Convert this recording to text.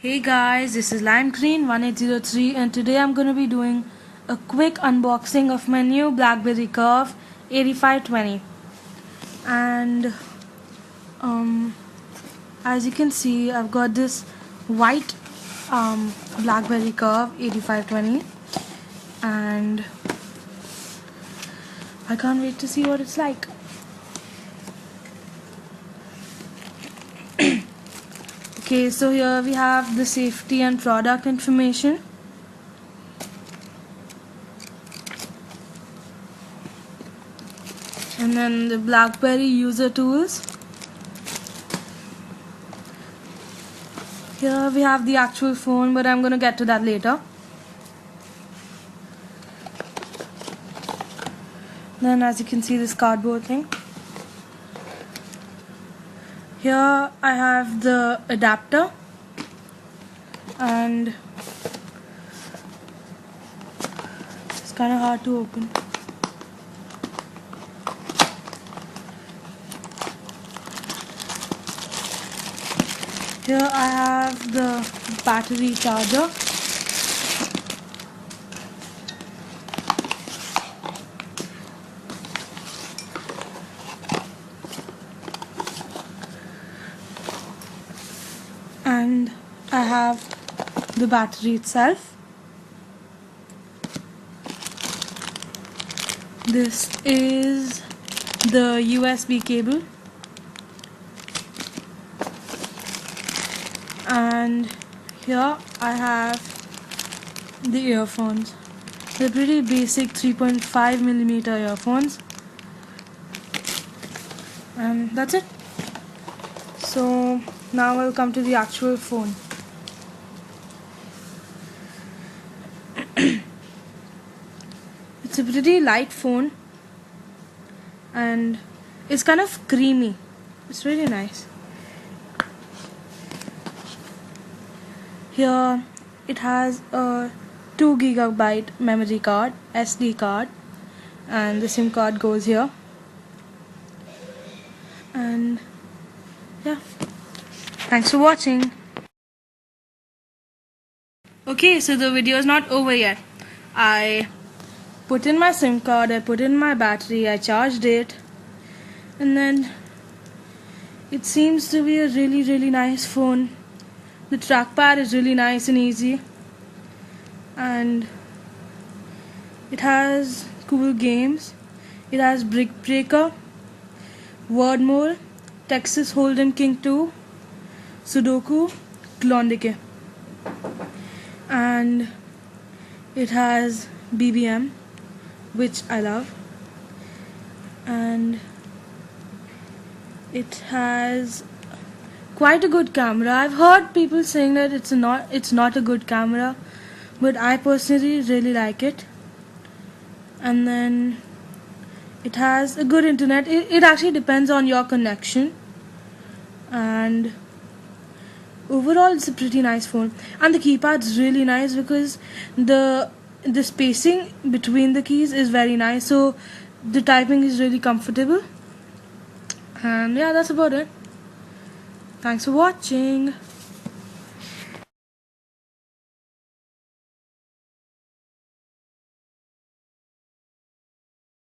Hey guys, this is Lime Green 1803 and today I'm going to be doing a quick unboxing of my new BlackBerry Curve 8520. And as you can see, I've got this white BlackBerry Curve 8520 and I can't wait to see what it's like. Okay, so here we have the safety and product information. And then the BlackBerry user tools. Here we have the actual phone, but I'm gonna get to that later. Then as you can see, this cardboard thing. Here I have the adapter and it's kind of hard to open. Here I have the battery charger. And I have the battery itself. This is the USB cable. And here I have the earphones. They're pretty basic 3.5mm earphones. And that's it. So now I'll come to the actual phone. It's a pretty light phone and it's kind of creamy. It's really nice. Here it has a 2GB memory card, SD card, and the SIM card goes here. And yeah, thanks for watching. Okay, so the video is not over yet. I put in my SIM card, I put in my battery, I charged it, and then it seems to be a really nice phone. The trackpad is really nice and easy, and it has cool games. It has Brick Breaker, Word Mole, Texas Hold'em King 2, Sudoku, Klondike, and it has BBM, which I love, and it has quite a good camera. I've heard people saying that it's not a good camera, but I personally really like it. And then it has a good internet. It actually depends on your connection, and overall it's a pretty nice phone. And the keypad's really nice because the spacing between the keys is very nice, so the typing is really comfortable. And yeah, that's about it. Thanks for watching.